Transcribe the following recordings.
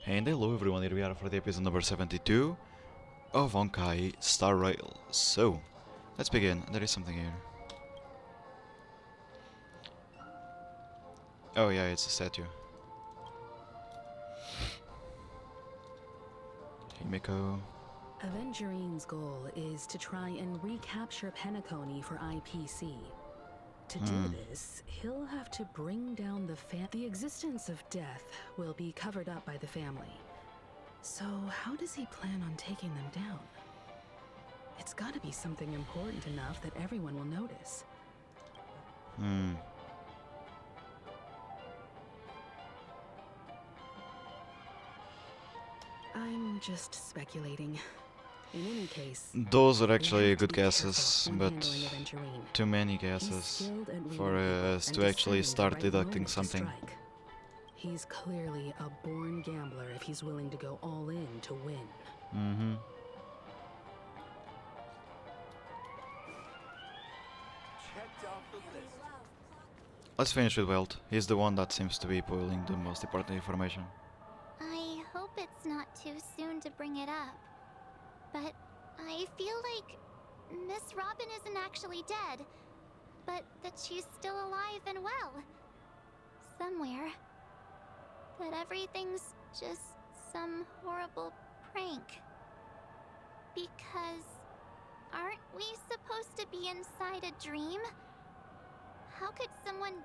And hello everyone, here we are for the episode number 72 of Honkai Star Rail. So, let's begin. There is something here. Oh yeah, it's a statue. Himiko. Avengerine's goal is to try and recapture Penacony for IPC. To do this, he'll have to bring down the existence of death will be covered up by the family. So how does he plan on taking them down? It's gotta be something important enough that everyone will notice. I'm just speculating. In any case, Those are actually have to good be guesses, careful when but handling Aventurine. too many He's guesses skilled at for reading people us and to actually discerning the start right deducting moment to something. strike. He's clearly a born gambler if he's willing to go all in to win. Let's finish with Welt. He's the one that seems to be pulling the most important information. I hope it's not too soon to bring it up, but I feel like Miss Robin isn't actually dead, but that she's still alive and well. Somewhere. That everything's just some horrible prank. Because aren't we supposed to be inside a dream? How could someone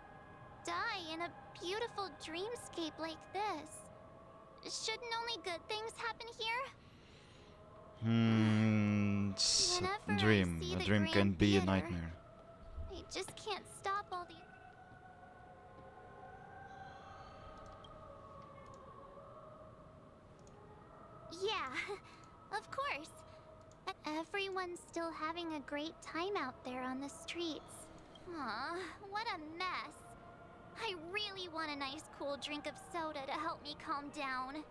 die in a beautiful dreamscape like this? Shouldn't only good things happen here? It's Whenever a I dream. see A the dream can Grand be a Theater, nightmare. I just can't stop all the... Yeah, of course. Everyone's still having a great time out there on the streets. Aw, what a mess. I really want a nice cool drink of soda to help me calm down.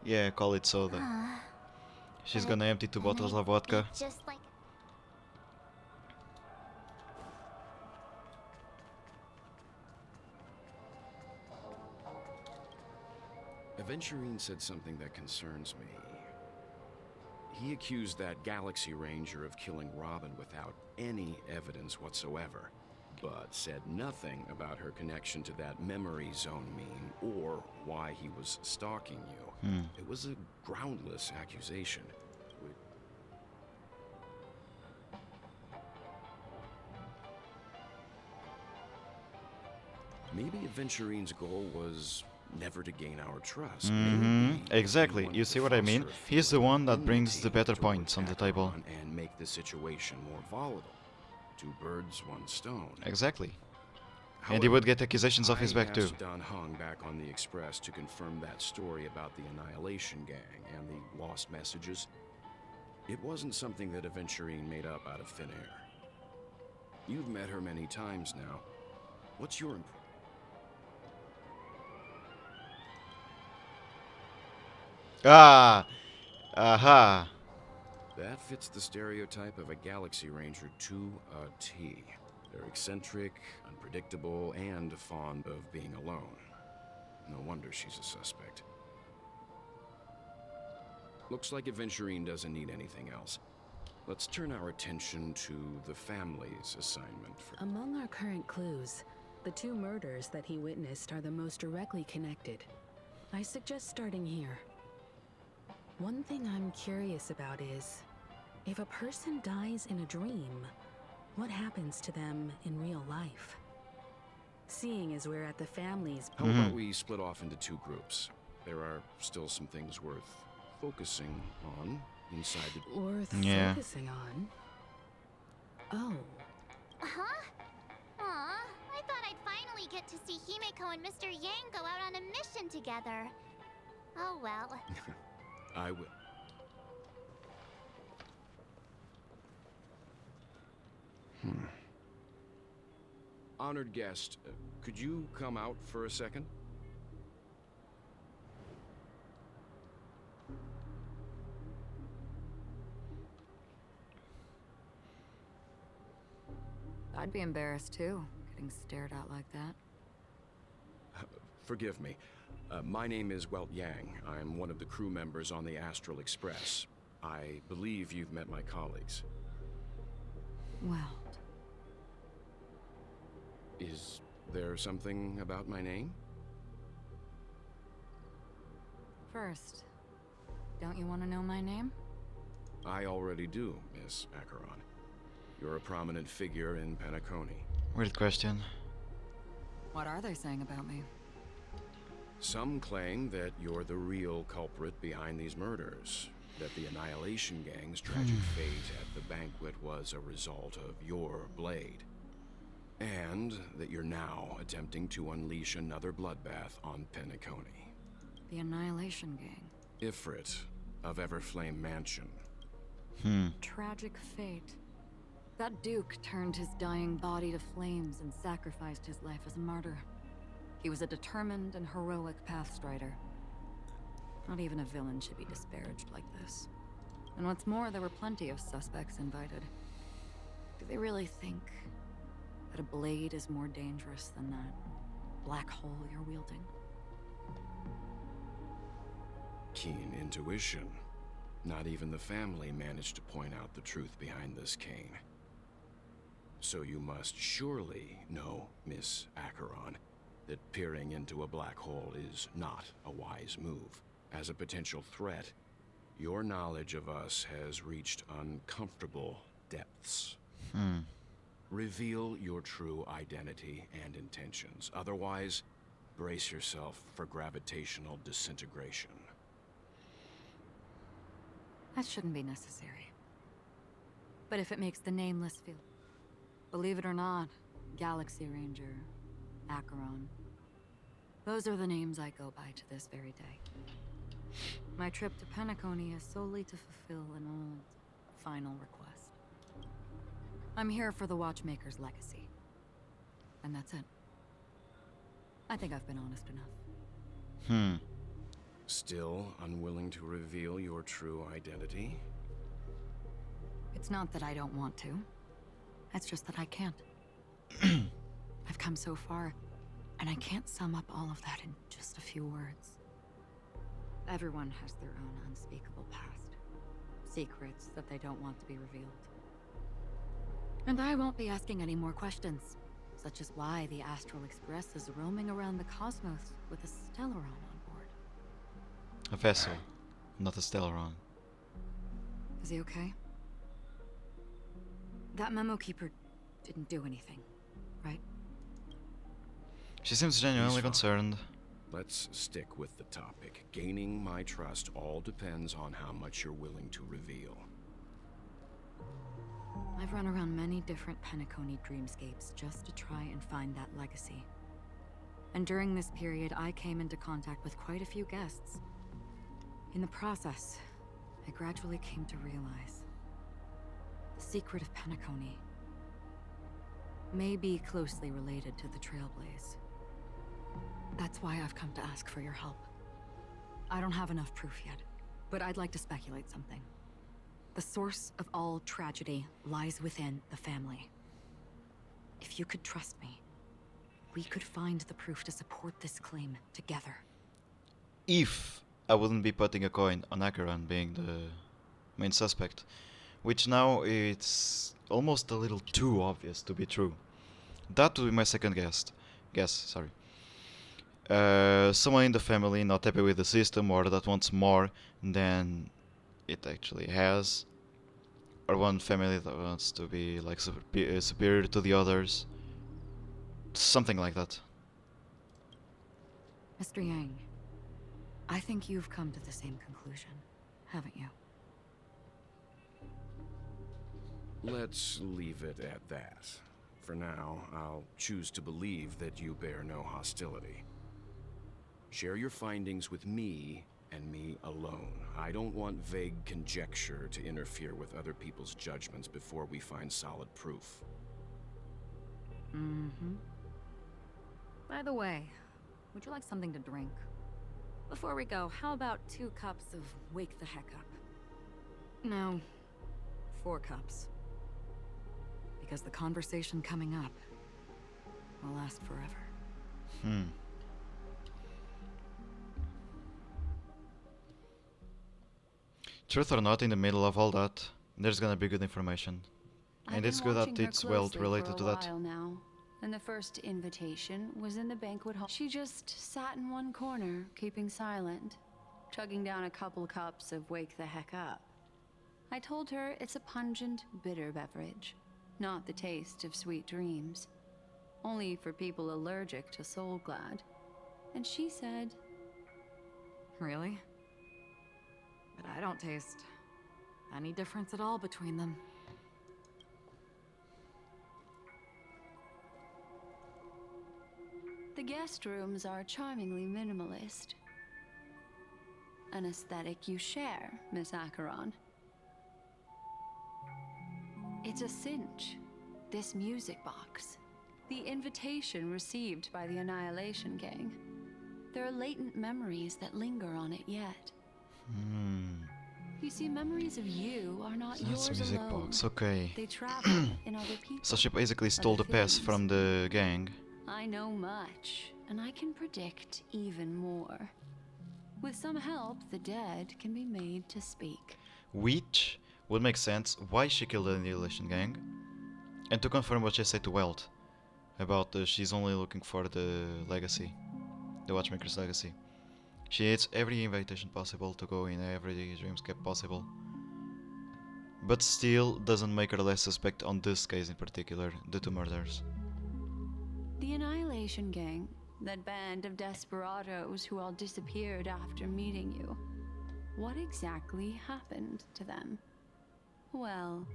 Yeah, call it soda. She's But gonna empty 2 then bottles I'd of vodka. be just like... Aventurine said something that concerns me. He accused that Galaxy Ranger of killing Robin without any evidence whatsoever, but said nothing about her connection to that memory zone meme or why he was stalking you. It was a groundless accusation. Maybe Aventurine's goal was never to gain our trust. Maybe Exactly. he wanted You to see what I mean? foster a He's the feeling one of that brings the enmity better toward points on the table. Acheron and make the situation more volatile. 2 birds, 1 stone. Exactly. And he However, would get accusations off his back I too. asked Don Hung back on the Express to confirm that story about the Annihilation Gang and the lost messages. It wasn't something that Aventurine made up out of thin air. You've met her many times now. What's your impression? Ah! Aha! That fits the stereotype of a Galaxy Ranger to a T. They're eccentric, unpredictable, and fond of being alone. No wonder she's a suspect. Looks like Aventurine doesn't need anything else. Let's turn our attention to the family's assignment for... Among our current clues, the 2 murders that he witnessed are the most directly connected. I suggest starting here. One thing I'm curious about is, if a person dies in a dream, what happens to them in real life? Seeing as we're at the family's... How about we split off into 2 groups? There are still some things worth focusing on inside the... Worth focusing on? Oh. Huh? Aw, I thought I'd finally get to see Himeko and Mr. Yang go out on a mission together. Oh well. I will. Honored guest, could you come out for a second? I'd be embarrassed too, getting stared at like that. Forgive me. My name is Welt Yang. I'm one of the crew members on the Astral Express. I believe you've met my colleagues. Well, Is there something about my name? first, don't you want to know my name? I already do, Miss Acheron. You're a prominent figure in Penacony. Weird question. What are they saying about me? Some claim that you're the real culprit behind these murders, that the Annihilation Gang's tragic fate at the banquet was a result of your blade, and that you're now attempting to unleash another bloodbath on Penacony. The Annihilation Gang. Ifrit of Everflame Mansion. Tragic fate. That Duke turned his dying body to flames and sacrificed his life as a martyr. He was a determined and heroic pathstrider. Not even a villain should be disparaged like this. And what's more, there were plenty of suspects invited. Do they really think that a blade is more dangerous than that black hole you're wielding? Keen intuition. Not even the family managed to point out the truth behind this cane. So you must surely know, Miss Acheron, that peering into a black hole is not a wise move. As a potential threat, your knowledge of us has reached uncomfortable depths. Reveal your true identity and intentions. Otherwise, brace yourself for gravitational disintegration. That shouldn't be necessary. But if it makes the Nameless feel... Believe it or not, Galaxy Ranger, Acheron. Those are the names I go by to this very day. My trip to Penacony is solely to fulfill an old, final request. I'm here for the Watchmaker's legacy. And that's it. I think I've been honest enough. Still unwilling to reveal your true identity? It's not that I don't want to. It's just that I can't. I've come so far, and I can't sum up all of that in just a few words. Everyone has their own unspeakable past. Secrets that they don't want to be revealed. And I won't be asking any more questions, such as why the Astral Express is roaming around the cosmos with a Stellaron on board. A vessel, not a Stellaron. Is he okay? That memo keeper didn't do anything, right? She seems genuinely He's fine. concerned. Let's stick with the topic. Gaining my trust all depends on how much you're willing to reveal. I've run around many different Penacony dreamscapes just to try and find that legacy. And during this period, I came into contact with quite a few guests. In the process, I gradually came to realize the secret of Penacony may be closely related to the Trailblaze. That's why I've come to ask for your help. I don't have enough proof yet, but I'd like to speculate something. The source of all tragedy lies within the family. If you could trust me, we could find the proof to support this claim together. If I wouldn't be putting a coin on Acheron being the main suspect, which now it's almost a little too obvious to be true. That would be my second guess. Someone in the family not happy with the system, or that wants more than it actually has, or one family that wants to be like superior to the others. Something like that. Mr. Yang, I think you've come to the same conclusion, haven't you? Let's leave it at that. For now, I'll choose to believe that you bear no hostility. Share your findings with me, and me alone. I don't want vague conjecture to interfere with other people's judgments before we find solid proof. Mm-hmm. By the way, would you like something to drink? Before we go, how about 2 cups of Wake the Heck Up? No, 4 cups. Because the conversation coming up will last forever. Truth or not, in the middle of all that, there's gonna be good information. And it's good that it's well related to that. Now, and the first invitation was in the banquet hall. She just sat in one corner, keeping silent, chugging down a couple cups of Wake the Heck Up. I told her it's a pungent, bitter beverage, not the taste of sweet dreams. Only for people allergic to Soul Glad. And she said, Really? But I don't taste any difference at all between them. the guest rooms are charmingly minimalist. An aesthetic you share, Miss Acheron. It's a cinch, this music box. The invitation received by the Annihilation Gang. There are latent memories that linger on it yet. You see, memories of you are not That's yours music alone. box, okay. They travel in other people. So she basically stole the pass from the gang. I know much, and I can predict even more. With some help, the dead can be made to speak. Which would make sense why she killed the Annihilation Gang. And to confirm what she said to Welt about she's only looking for the legacy, the Watchmaker's legacy. She hates every invitation possible to go in every dreamscape possible. But still doesn't make her less suspect on this case in particular, the two murders. The Annihilation Gang, that band of desperados who all disappeared after meeting you. What exactly happened to them? Well...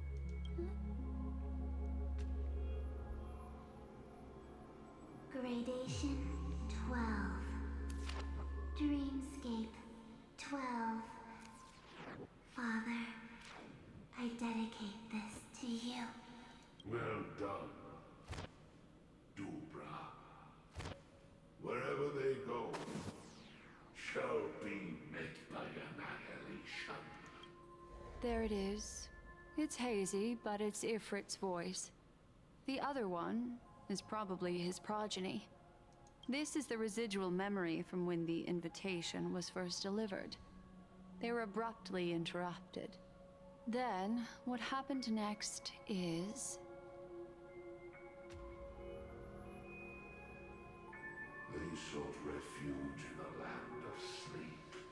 Gradation 12. Dreamscape 12. Father, I dedicate this to you. Well done, Dubra. Wherever they go, shall be met by annihilation. There it is. It's hazy, but it's Ifrit's voice. The other one is probably his progeny. This is the residual memory from when the invitation was first delivered. They were abruptly interrupted. Then, what happened next is... They sought refuge in the land of sleep,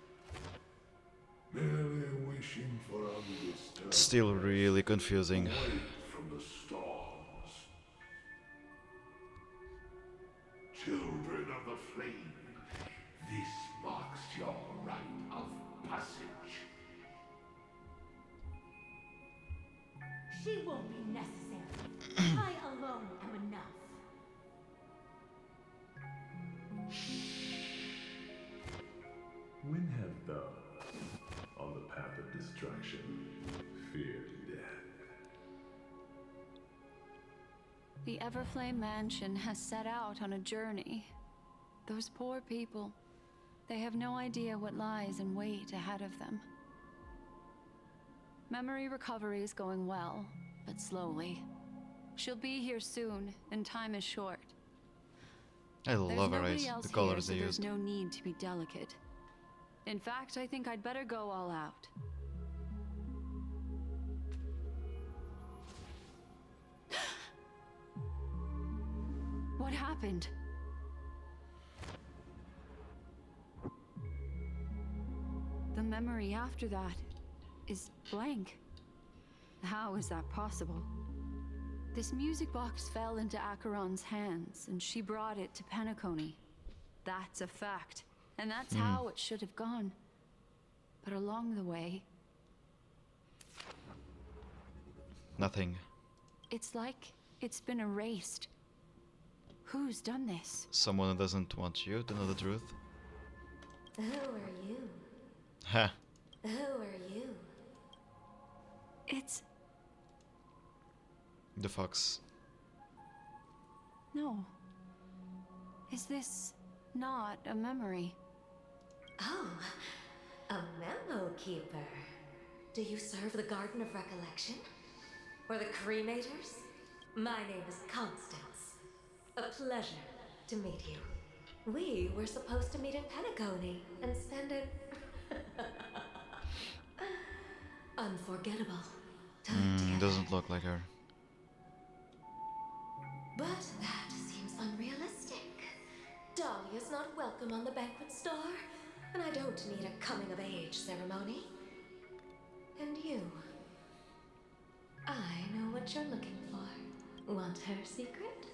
merely wishing for undisturbed Still really confusing. away from the storms. Children of the flame, this marks your rite of passage. She won't be necessary. I alone am enough. When have thou, on the path of destruction, feared death? The Everflame Mansion has set out on a journey. Those poor people, they have no idea what lies in wait ahead of them. Memory recovery is going well, but slowly. She'll be here soon, and time is short. I There's love her nobody eyes, else the colors here, they so used. there's no need to be delicate. In fact, I think I'd better go all out. What happened? The memory after that is blank. How is that possible? This music box fell into Acheron's hands, and she brought it to Penacony. That's a fact, and that's how it should have gone. But along the way, Nothing. it's like it's been erased. Who's done this? Someone who doesn't want you to know the truth. Who are you? Ha! Who are you? It's... The fox. no. Is this not a memory? Oh, a memo keeper. Do you serve the Garden of Recollection? Or the Cremators? My name is Constance. A pleasure to meet you. We were supposed to meet in Penacony and spend it... unforgettable time together. Doesn't look like her. But that seems unrealistic. Dahlia's not welcome on the banquet star, and I don't need a coming-of-age ceremony. And you? I know what you're looking for. Want her secret?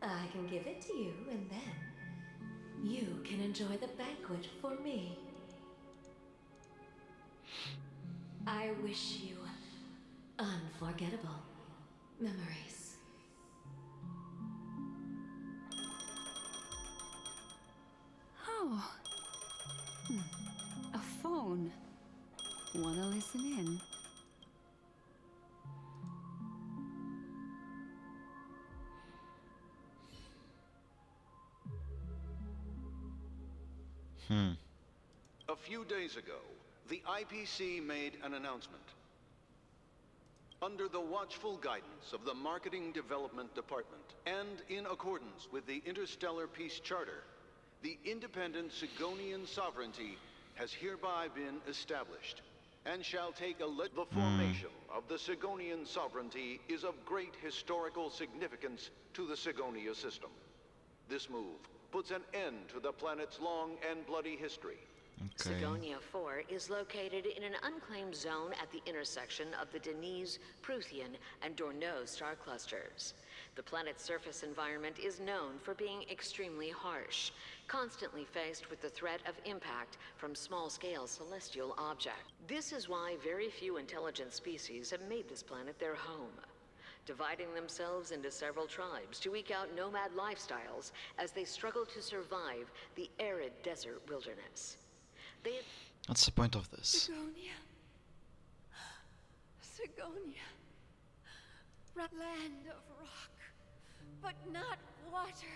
I can give it to you, and then you can enjoy the banquet for me. I wish you unforgettable memories. Oh. A phone. Wanna listen in? A few days ago, the IPC made an announcement. Under the watchful guidance of the Marketing Development Department, and in accordance with the Interstellar Peace Charter, the independent Sigonian sovereignty has hereby been established, and shall take the formation of the Sigonian sovereignty is of great historical significance to the Sigonia system. This move puts an end to the planet's long and bloody history. Okay. Sigonia 4 is located in an unclaimed zone at the intersection of the Denise, Prothean, and Dorneau star clusters. The planet's surface environment is known for being extremely harsh, constantly faced with the threat of impact from small-scale celestial objects. This is why very few intelligent species have made this planet their home, dividing themselves into several tribes to eke out nomad lifestyles as they struggle to survive the arid desert wilderness. What's the point of this? Sigonia. Sigonia. Land of rock, but not water.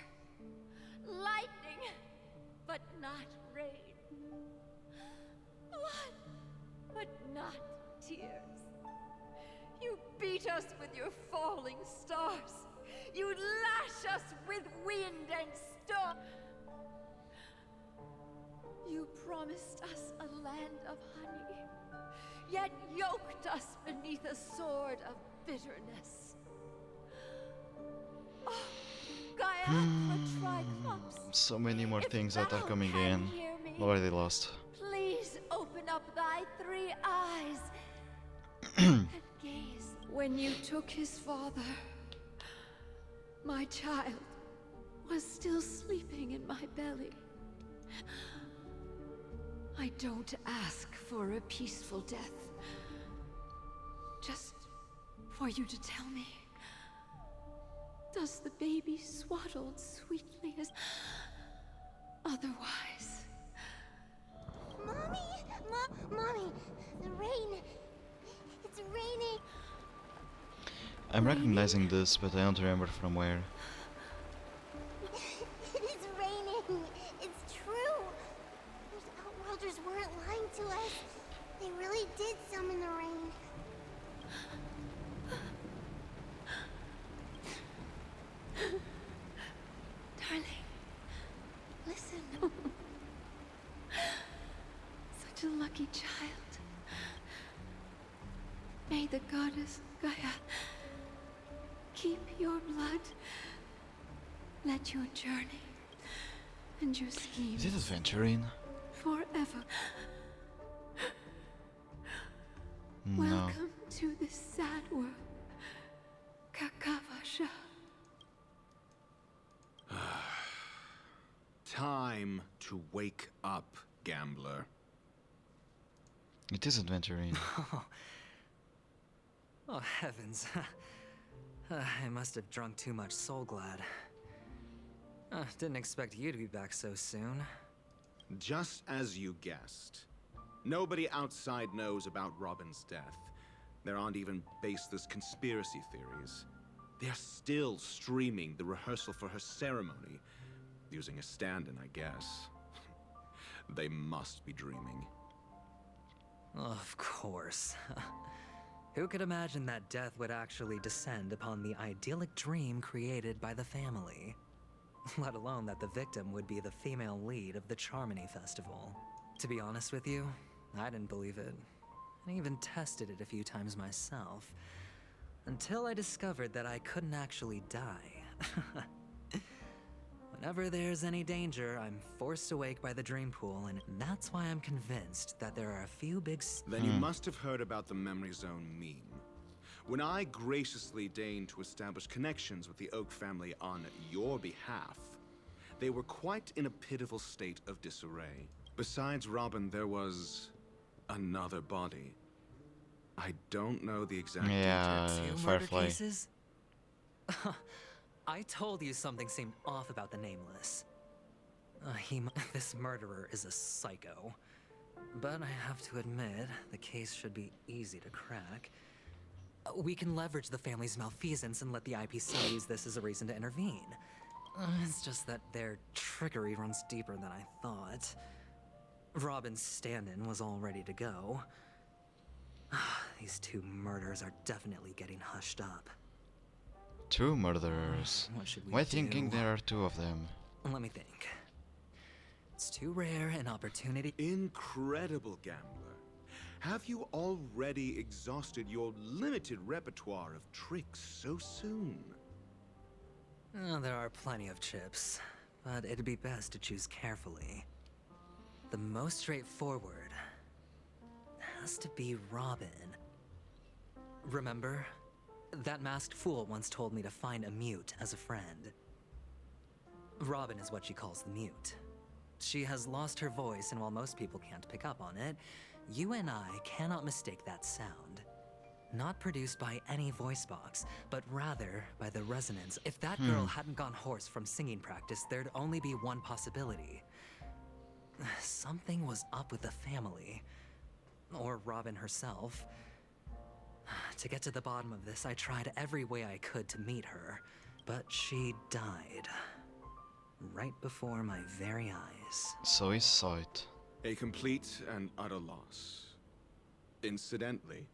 Lightning, but not rain. Blood, but not tears. You beat us with your falling stars. You lash us with wind and storm. You promised us a land of honey, yet yoked us beneath a sword of bitterness. Oh, Gaia Triclops. So many more If things that are thou coming can in. hear me, Already lost. please open up thy three eyes and gaze. When you took his father, my child was still sleeping in my belly. I don't ask for a peaceful death. Just for you to tell me, does the baby swaddled sweetly as otherwise? Mommy! Mommy! The rain! It's raining! I'm recognizing this, but I don't remember from where. It's raining! It's true! Those Outworlders weren't lying to us. They really did summon the rain. Darling, listen. Such a lucky child. May the goddess Gaia keep your blood. Let your journey and your schemes Is it adventuring? forever. No. Welcome to this sad world, Kakavasha. Time to wake up, gambler. It is adventuring. Oh, heavens. I must have drunk too much Soul Glad. Didn't expect you to be back so soon. Just as you guessed. Nobody outside knows about Robin's death. There aren't even baseless conspiracy theories. They're still streaming the rehearsal for her ceremony, using a stand-in, I guess. They must be dreaming. Of course. Who could imagine that death would actually descend upon the idyllic dream created by the family? Let alone that the victim would be the female lead of the Charmony Festival. To be honest with you, I didn't believe it. I even tested it a few times myself, until I discovered that I couldn't actually die. Whenever there's any danger, I'm forced awake by the dream pool, and that's why I'm convinced that there are a few big Then you must have heard about the Memory Zone meme. When I graciously deigned to establish connections with the Oak family on your behalf, they were quite in a pitiful state of disarray. Besides Robin, there was another body. I don't know the exact details. 2 murder Firefly. cases? I told you something seemed off about the Nameless. This murderer is a psycho. But I have to admit, the case should be easy to crack. We can leverage the family's malfeasance and let the IPC use this as a reason to intervene. It's just that their trickery runs deeper than I thought. Robin's stand-in was all ready to go. These 2 murders are definitely getting hushed up. 2 murderers. What should we Why do? thinking there are 2 of them? Let me think. It's too rare an opportunity. Incredible, gambler. Have you already exhausted your limited repertoire of tricks so soon? There are plenty of chips, but it'd be best to choose carefully. The most straightforward has to be Robin. Remember? That masked fool once told me to find a mute as a friend. Robin is what she calls the mute. She has lost her voice, and while most people can't pick up on it, you and I cannot mistake that sound. Not produced by any voice box, but rather by the resonance. If that girl hadn't gone hoarse from singing practice, there'd only be one possibility. Something was up with the family. Or Robin herself. To get to the bottom of this, I tried every way I could to meet her, but she died. Right before my very eyes. So he saw it. A complete and utter loss. Incidentally,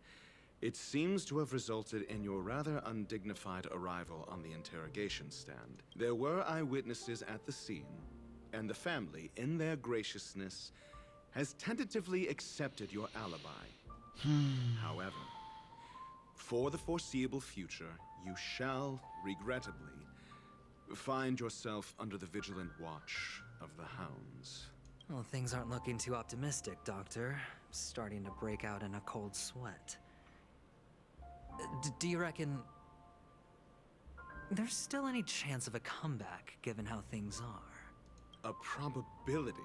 it seems to have resulted in your rather undignified arrival on the interrogation stand. There were eyewitnesses at the scene, and the family, in their graciousness, has tentatively accepted your alibi. However, for the foreseeable future, you shall, regrettably, find yourself under the vigilant watch of the hounds. Well, things aren't looking too optimistic, Doctor. I'm starting to break out in a cold sweat. Do you reckon there's still any chance of a comeback, given how things are? A probability?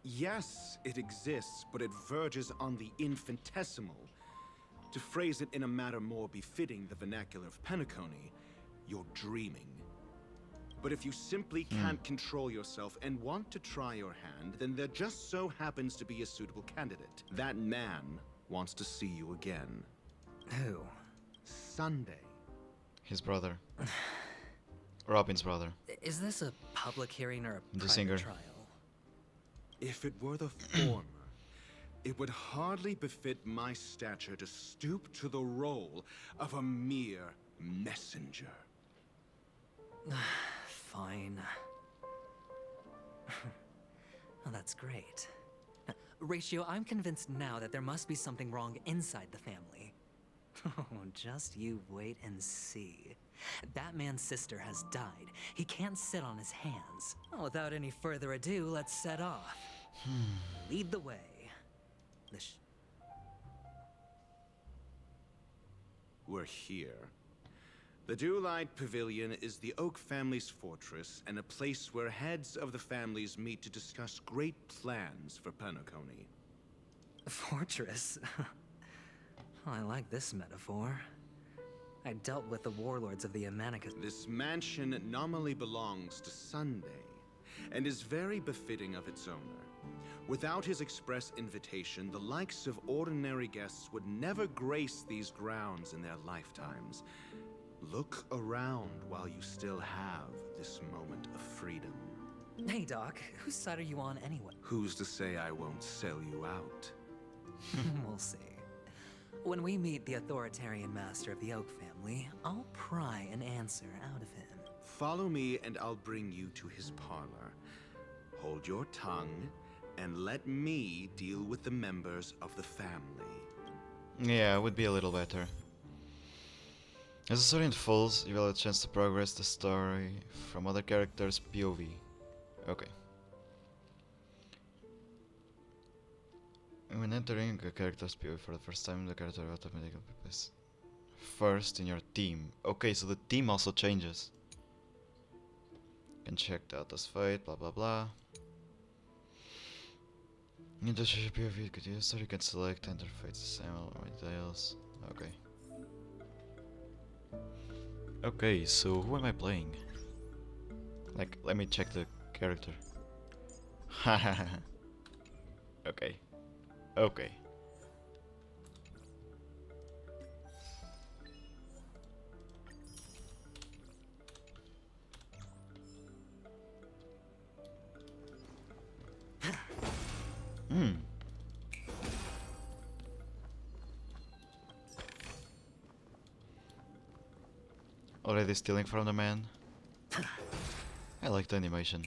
Yes, it exists, but it verges on the infinitesimal. To phrase it in a manner more befitting the vernacular of Penacony, you're dreaming. But if you simply can't control yourself and want to try your hand, then there just so happens to be a suitable candidate. That man wants to see you again. Who? Sunday. His brother. Robin's brother. Is this a public hearing or a The private singer. trial? If it were the former, it would hardly befit my stature to stoop to the role of a mere messenger. Fine. Well, that's great. Ratio, I'm convinced now that there must be something wrong inside the family. Oh, just you wait and see. That man's sister has died. He can't sit on his hands. Well, without any further ado, let's set off. Lead the way. We're here. The Dewlight Pavilion is the Oak family's fortress and a place where heads of the families meet to discuss great plans for Penacony. Fortress? I like this metaphor. I dealt with the warlords of the Amanicus. This mansion nominally belongs to Sunday, and is very befitting of its owner. Without his express invitation, the likes of ordinary guests would never grace these grounds in their lifetimes. Look around while you still have this moment of freedom. Hey, Doc, whose side are you on anyway? Who's to say I won't sell you out? We'll see. When we meet the authoritarian master of the Oak family, I'll pry an answer out of him. Follow me and I'll bring you to his parlor. Hold your tongue and let me deal with the members of the family. Yeah, it would be a little better. As the story unfolds, you will have a chance to progress the story from other characters' POV. Okay. When entering a character's POV for the first time, the character will automatically be placed first in your team. Okay, so the team also changes. You can check that as fate, blah blah blah. In the POV you could use, or you can select enter fate, same all details. Okay. Okay, so who am I playing? Like, let me check the character. Okay. Okay. Hmm. Already stealing from the man. I like the animation.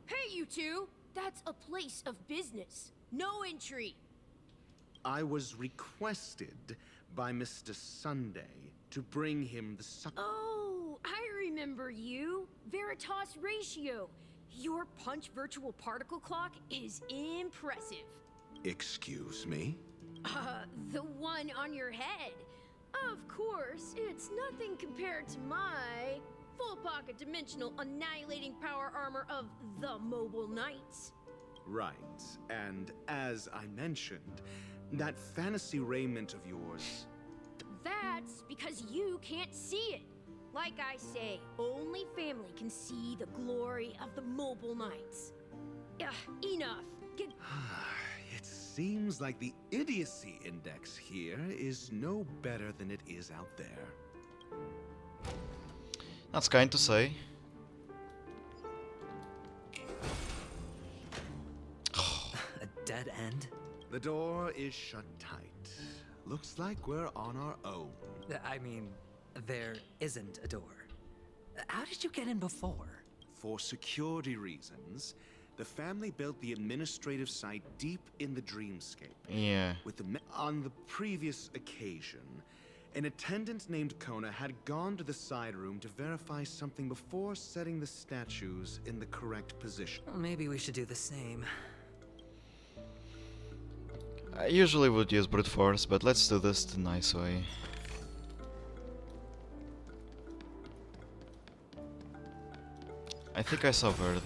Hey, you two! That's a place of business. No entry. I was requested by Mr. Sunday to bring him the Oh, I remember you. Veritas Ratio. Your punch virtual particle clock is impressive. Excuse me? The one on your head. Of course, it's nothing compared to my full pocket dimensional annihilating power armor of the Mobile Knights. Right, and as I mentioned, that fantasy raiment of yours... That's because you can't see it. Like I say, only family can see the glory of the Mobile Knights. Enough. Get... It seems like the idiocy index here is no better than it is out there. That's kind to say. A dead end? The door is shut tight. Looks like we're on our own. I mean, there isn't a door. How did you get in before? For security reasons, the family built the administrative site deep in the dreamscape. Yeah. On the previous occasion, an attendant named Kona had gone to the side room to verify something before setting the statues in the correct position. Well, maybe we should do the same. I usually would use brute force, but let's do this the nice way. I think I saw Bird.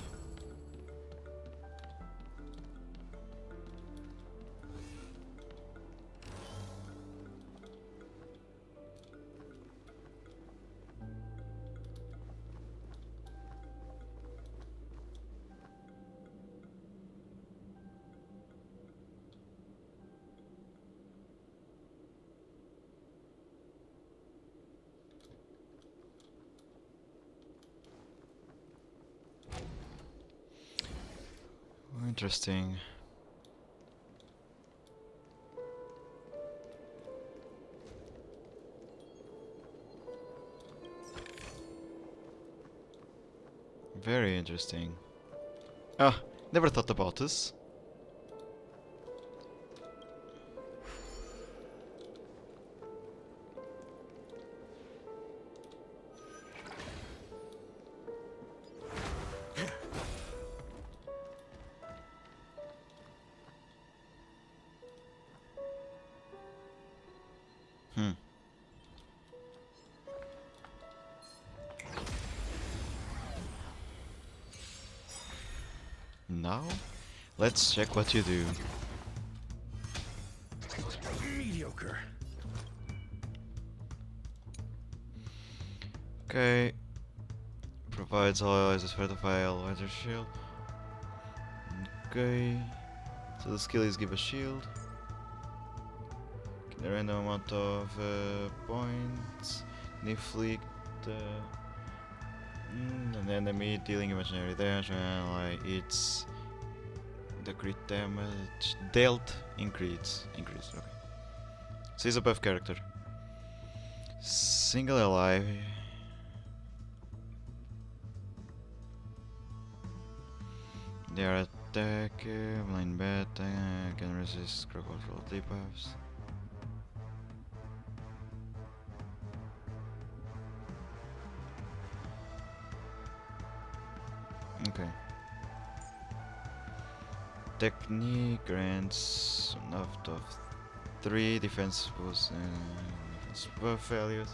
Interesting. Very interesting. Ah, never thought about this. Now, let's check what you do. Mediocre. Okay. Provides all allies with vertical weather shield. Okay. So the skill is give a shield. A random amount of points. Inflict An enemy dealing imaginary damage when like it's the crit damage dealt increase. Okay. So he's a buff character. Single alive. They are attack, blind bat, can resist critical control debuffs. Okay. Technique grants enough of 3 defense boosts and defense buff values.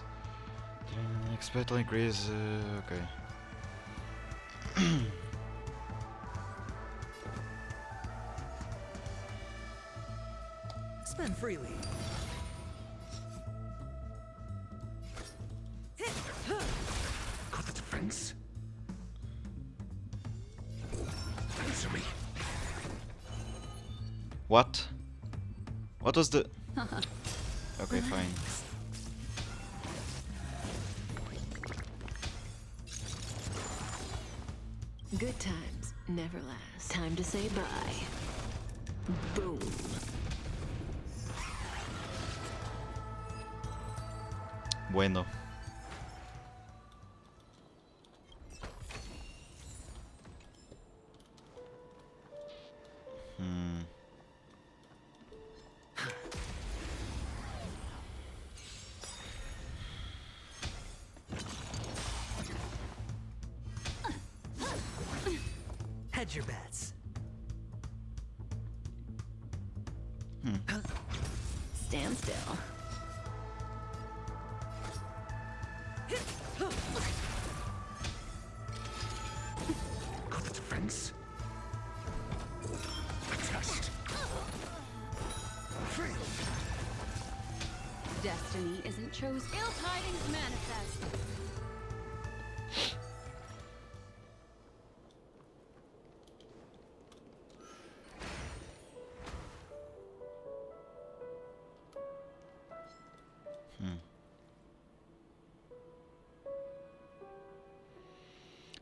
Expect to increase. Okay. Spend freely. Got the defense? Answer me. What? What was the? Okay, fine. Good times never last. Time to say bye. Boom. Bueno. Hedge your bets. Stand still. Got the defense? A test. Free. Destiny isn't chosen. Ill tidings manifest.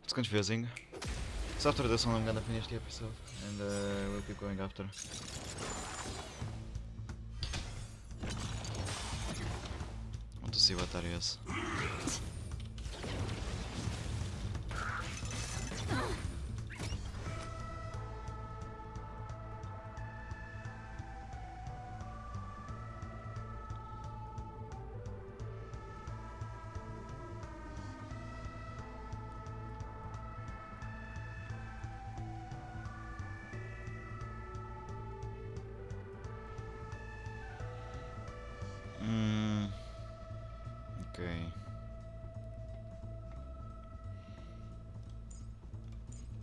It's confusing. So after this one I'm gonna finish the episode and we'll keep going after. Want to see what that is. Okay.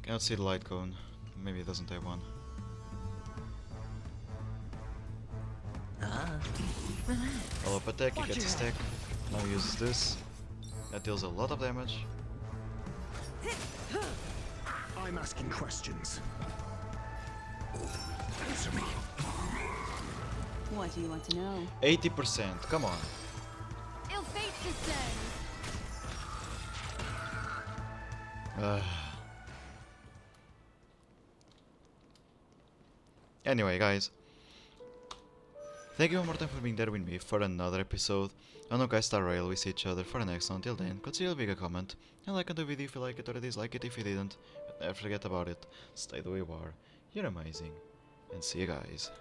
Cannot see the light cone. Maybe it doesn't have one. Follow up attack, he gets a stack. Now uses this. That deals a lot of damage. I'm asking questions. Answer me. What do you want to know? 80%, come on. Ill fate descends. Anyway, guys. Thank you one more time for being there with me for another episode. On Honkai Star Rail, we see each other for the next one. Until then, consider leaving a comment and like on the video if you like it or dislike it if you didn't. But never forget about it. Stay the way you are. You're amazing. And see you guys.